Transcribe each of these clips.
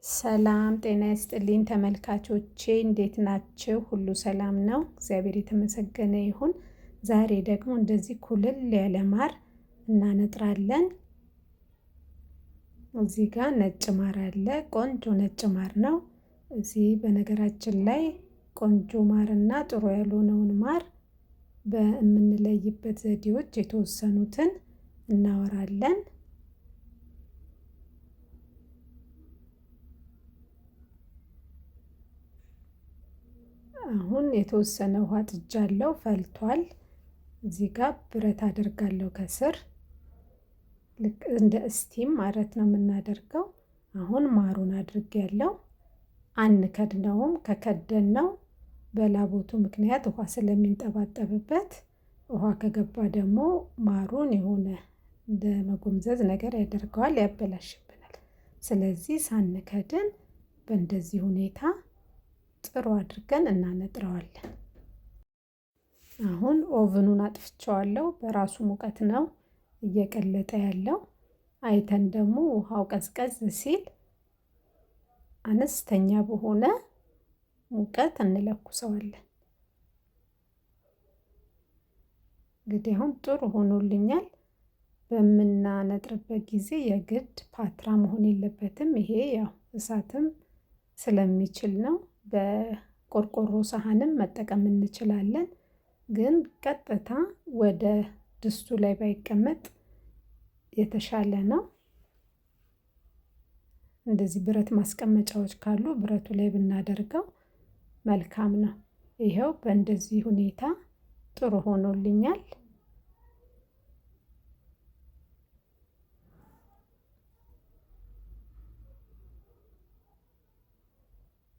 ሰላም ጤና ይስጥልኝ ተመልካቾቼ እንዴት ናችሁ? ሁሉ ሰላም ነው? እግዚአብሔር የተመሰገነ ይሁን። ዛሬ ደግሞ እንደዚህ ኩልል ያለ ማር እናነጥራለን። እዚህ ጋር ነጭ ማር አለ። ቆንጆ ነጭ ማር ነው። እዚህ በነገራችን ላይ ቆንጆ ማርና ጥሩ ያልሆነውን ማር በምንለይበት ዘዴዎች የተወሰኑትን እናወራለን። አሁን የተወሰነ ውሃ ጥጃለሁ፣ ፈልቷል። እዚህ ጋር ብረት አደርጋለሁ ከስር ልክ እንደ እስቲም ማለት ነው የምናደርገው። አሁን ማሩን አድርጌያለሁ። አንከድነውም። ከከደነው በላቦቱ ምክንያት ውሃ ስለሚንጠባጠብበት ውሃ ከገባ ደግሞ ማሩን የሆነ እንደ መጎምዘዝ ነገር ያደርገዋል፣ ያበላሽብናል። ስለዚህ ሳንከድን በእንደዚህ ሁኔታ ጥሩ አድርገን እናነጥረዋለን። አሁን ኦቭኑን አጥፍቼዋለሁ። በራሱ ሙቀት ነው እየቀለጠ ያለው። አይተን ደግሞ ውሃው ቀዝቀዝ ሲል አነስተኛ በሆነ ሙቀት እንለኩሰዋለን። እንግዲህ አሁን ጥሩ ሆኖልኛል። በምናነጥርበት ጊዜ የግድ ፓትራ መሆን የለበትም። ይሄ ያው እሳትም ስለሚችል ነው። በቆርቆሮ ሳህንም መጠቀም እንችላለን። ግን ቀጥታ ወደ ድስቱ ላይ ባይቀመጥ የተሻለ ነው። እንደዚህ ብረት ማስቀመጫዎች ካሉ ብረቱ ላይ ብናደርገው መልካም ነው። ይኸው በእንደዚህ ሁኔታ ጥሩ ሆኖልኛል።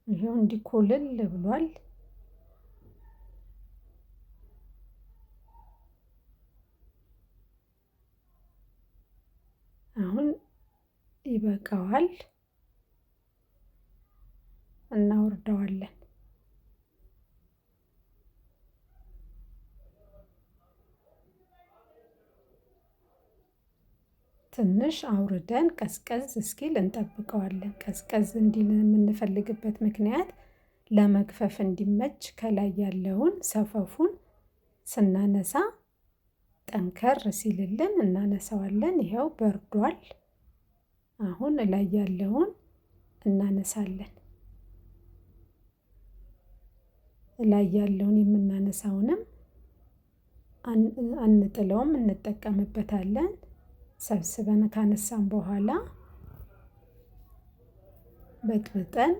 ይኸው እንዲህ ኩልል ብሏል። አሁን ይበቃዋል፣ እናወርደዋለን። ትንሽ አውርደን ቀዝቀዝ እስኪል እንጠብቀዋለን። ቀዝቀዝ እንዲል የምንፈልግበት ምክንያት ለመግፈፍ እንዲመች ከላይ ያለውን ሰፈፉን ስናነሳ ጠንከር ሲልልን እናነሳዋለን። ይኸው በርዷል። አሁን ላይ ያለውን እናነሳለን። ላይ ያለውን የምናነሳውንም አንጥለውም፣ እንጠቀምበታለን። ሰብስበን ካነሳን በኋላ በጥብጠን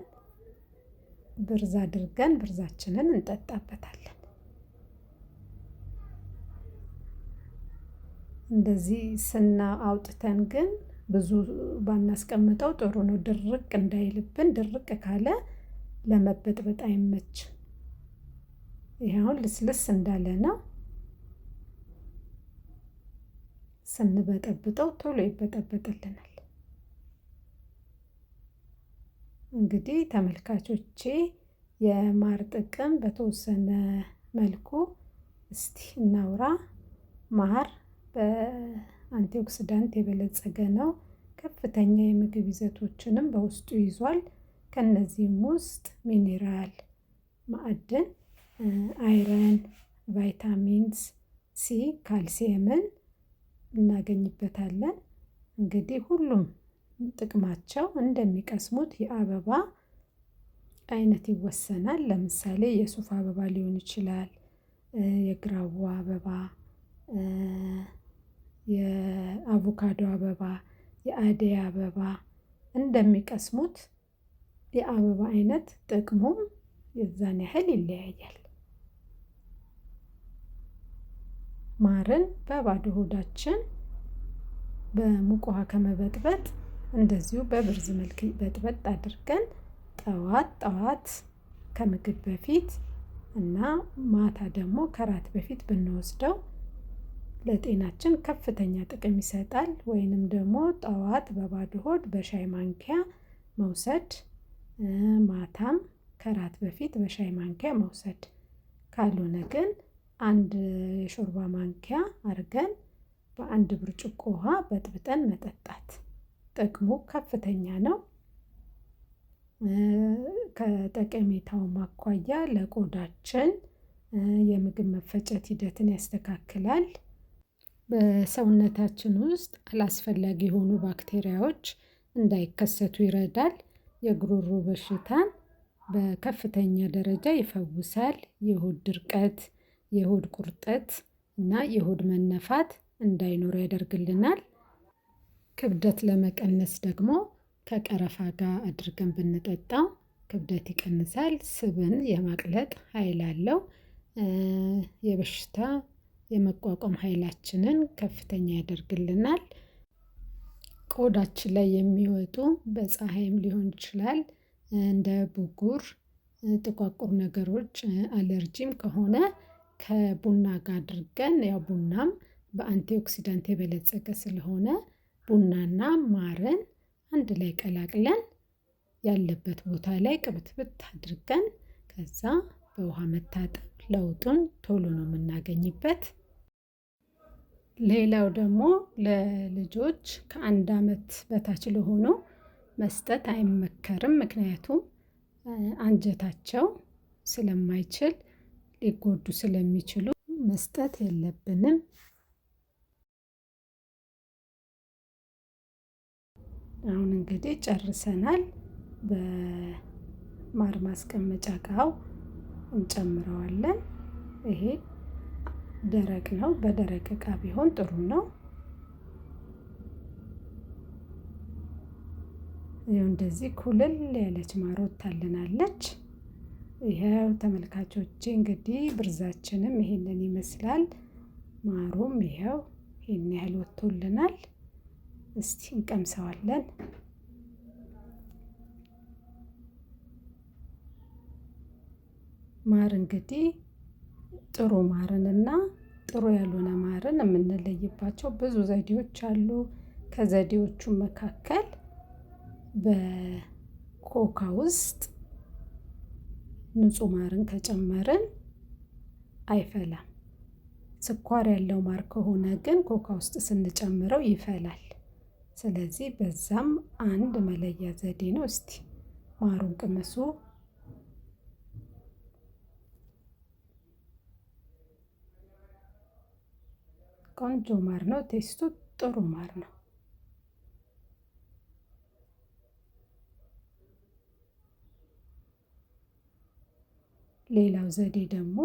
ብርዝ አድርገን ብርዛችንን እንጠጣበታለን። እንደዚህ አውጥተን ግን ብዙ ባናስቀምጠው ጥሩ ነው። ድርቅ እንዳይልብን። ድርቅ ካለ ለመበጥበጥ አይመችም። ይሄውን ልስልስ እንዳለ ነው። ስንበጠብጠው ቶሎ ይበጠበጥልናል። እንግዲህ ተመልካቾቼ የማር ጥቅም በተወሰነ መልኩ እስቲ እናውራ። ማር በአንቲኦክሲዳንት የበለጸገ ነው። ከፍተኛ የምግብ ይዘቶችንም በውስጡ ይዟል። ከነዚህም ውስጥ ሚኔራል፣ ማዕድን፣ አይረን፣ ቫይታሚንስ ሲ፣ ካልሲየምን እናገኝበታለን። እንግዲህ ሁሉም ጥቅማቸው እንደሚቀስሙት የአበባ አይነት ይወሰናል። ለምሳሌ የሱፍ አበባ ሊሆን ይችላል፣ የግራዋ አበባ፣ የአቮካዶ አበባ፣ የአደይ አበባ እንደሚቀስሙት የአበባ አይነት ጥቅሙም የዛን ያህል ይለያያል። ማርን በባዶ ሆዳችን በሙቅ ውሃ ከመበጥበጥ እንደዚሁ በብርዝ መልክ በጥበጥ አድርገን ጠዋት ከምግብ በፊት እና ማታ ደግሞ ከራት በፊት ብንወስደው ለጤናችን ከፍተኛ ጥቅም ይሰጣል። ወይንም ደግሞ ጠዋት በባዶ ሆድ በሻይ ማንኪያ መውሰድ፣ ማታም ከራት በፊት በሻይ ማንኪያ መውሰድ። ካልሆነ ግን አንድ የሾርባ ማንኪያ አድርገን በአንድ ብርጭቆ ውሃ በጥብጠን መጠጣት ጥቅሙ ከፍተኛ ነው። ከጠቀሜታው አኳያ ለቆዳችን የምግብ መፈጨት ሂደትን ያስተካክላል። በሰውነታችን ውስጥ አላስፈላጊ የሆኑ ባክቴሪያዎች እንዳይከሰቱ ይረዳል። የጉሮሮ በሽታን በከፍተኛ ደረጃ ይፈውሳል። የሆድ ድርቀት፣ የሆድ ቁርጠት እና የሆድ መነፋት እንዳይኖር ያደርግልናል። ክብደት ለመቀነስ ደግሞ ከቀረፋ ጋር አድርገን ብንጠጣው ክብደት ይቀንሳል። ስብን የማቅለጥ ኃይል አለው። የበሽታ የመቋቋም ኃይላችንን ከፍተኛ ያደርግልናል። ቆዳችን ላይ የሚወጡ በፀሐይም ሊሆን ይችላል እንደ ብጉር፣ ጥቋቁር ነገሮች፣ አለርጂም ከሆነ ከቡና ጋር አድርገን ያው ቡናም በአንቲኦክሲዳንት የበለጸገ ስለሆነ ቡናና ማርን አንድ ላይ ቀላቅለን ያለበት ቦታ ላይ ቅብትብት አድርገን ከዛ በውሃ መታጠብ ለውጡን ቶሎ ነው የምናገኝበት። ሌላው ደግሞ ለልጆች ከ1 ዓመት በታች ለሆኑ መስጠት አይመከርም። ምክንያቱም አንጀታቸው ስለማይችል ሊጎዱ ስለሚችሉ መስጠት የለብንም። አሁን እንግዲህ ጨርሰናል። በማር ማስቀመጫ እቃው እንጨምረዋለን። ይሄ ደረቅ ነው። በደረቅ እቃ ቢሆን ጥሩ ነው። ይኸው እንደዚህ ኩልል ያለች ማር ወጥታልናለች። ይኸው ተመልካቾቼ እንግዲህ ብርዛችንም ይሄንን ይመስላል። ማሩም ይኸው ይሄን ያህል ወጥቶልናል። እስቲ እንቀምሰዋለን። ማር እንግዲህ ጥሩ ማርንና ጥሩ ያልሆነ ማርን የምንለይባቸው ብዙ ዘዴዎች አሉ። ከዘዴዎቹ መካከል በኮካ ውስጥ ንጹህ ማርን ከጨመርን አይፈላም። ስኳር ያለው ማር ከሆነ ግን ኮካ ውስጥ ስንጨምረው ይፈላል። ስለዚህ በዛም አንድ መለያ ዘዴ ነው። እስቲ ማሩን ቅመሱ። ቆንጆ ማር ነው። ቴስቱ ጥሩ ማር ነው። ሌላው ዘዴ ደግሞ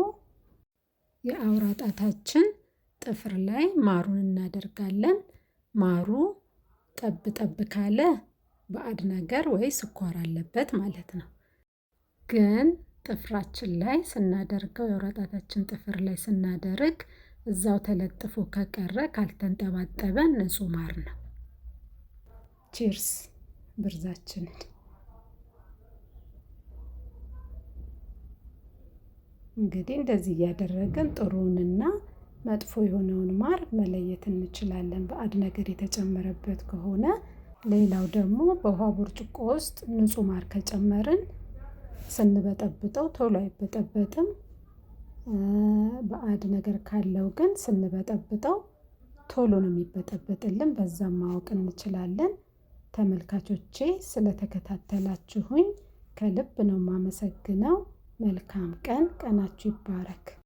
የአውራ ጣታችን ጥፍር ላይ ማሩን እናደርጋለን። ማሩ ጠብ ጠብ ካለ ባዕድ ነገር ወይ ስኳር አለበት ማለት ነው። ግን ጥፍራችን ላይ ስናደርገው የአውራ ጣታችን ጥፍር ላይ ስናደርግ እዛው ተለጥፎ ከቀረ ካልተንጠባጠበ ንጹህ ማር ነው። ቺርስ ብርዛችንን እንግዲህ እንደዚህ እያደረግን ጥሩንና መጥፎ የሆነውን ማር መለየት እንችላለን፣ ባዕድ ነገር የተጨመረበት ከሆነ። ሌላው ደግሞ በውሃ ብርጭቆ ውስጥ ንጹህ ማር ከጨመርን ስንበጠብጠው ቶሎ አይበጠበጥም። ባዕድ ነገር ካለው ግን ስንበጠብጠው ቶሎ ነው የሚበጠበጥልን። በዛም ማወቅ እንችላለን። ተመልካቾቼ ስለተከታተላችሁኝ ከልብ ነው የማመሰግነው። መልካም ቀን። ቀናችሁ ይባረክ።